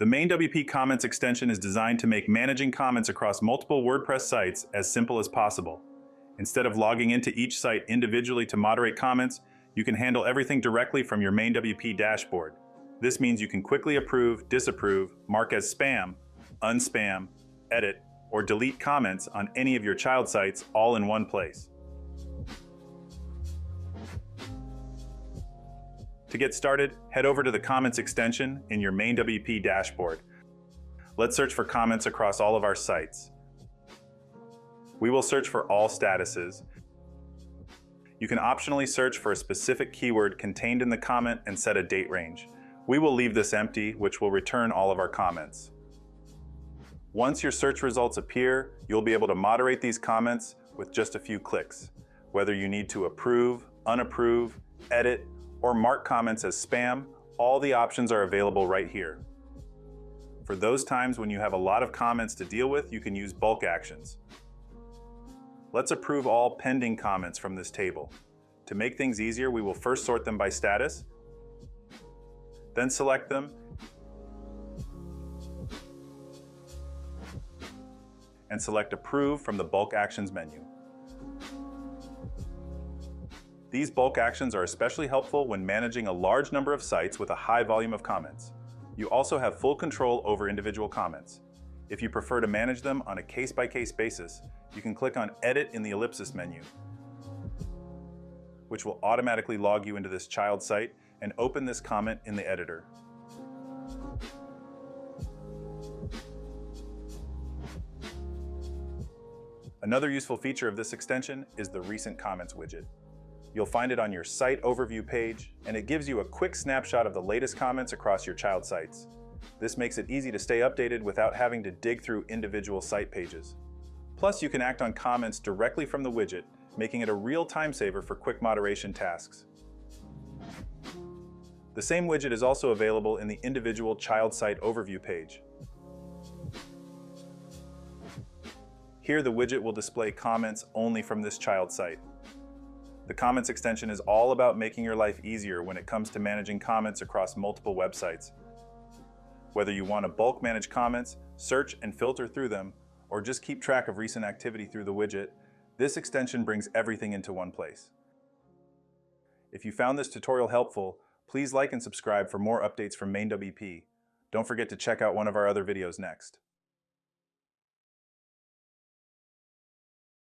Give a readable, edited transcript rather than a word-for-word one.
The MainWP Comments extension is designed to make managing comments across multiple WordPress sites as simple as possible. Instead of logging into each site individually to moderate comments, you can handle everything directly from your MainWP Dashboard. This means you can quickly approve, disapprove, mark as spam, unspam, edit, or delete comments on any of your child sites all in one place. To get started, head over to the Comments extension in your MainWP Dashboard. Let's search for comments across all of our sites. We will search for all statuses. You can optionally search for a specific keyword contained in the comment and set a date range. We will leave this empty, which will return all of our comments. Once your search results appear, you'll be able to moderate these comments with just a few clicks. Whether you need to approve, unapprove, edit, or mark comments as spam, all the options are available right here. For those times when you have a lot of comments to deal with, you can use bulk actions. Let's approve all pending comments from this table. To make things easier, we will first sort them by status, then select them, and select Approve from the Bulk Actions menu. These bulk actions are especially helpful when managing a large number of sites with a high volume of comments. You also have full control over individual comments. If you prefer to manage them on a case-by-case basis, you can click on Edit in the ellipsis menu, which will automatically log you into this child site and open this comment in the editor. Another useful feature of this extension is the Recent Comments widget. You'll find it on your site overview page, and it gives you a quick snapshot of the latest comments across your child sites. This makes it easy to stay updated without having to dig through individual site pages. Plus, you can act on comments directly from the widget, making it a real time saver for quick moderation tasks. The same widget is also available in the individual child site overview page. Here, the widget will display comments only from this child site. The Comments extension is all about making your life easier when it comes to managing comments across multiple websites. Whether you want to bulk manage comments, search and filter through them, or just keep track of recent activity through the widget, this extension brings everything into one place. If you found this tutorial helpful, please like and subscribe for more updates from MainWP. Don't forget to check out one of our other videos next.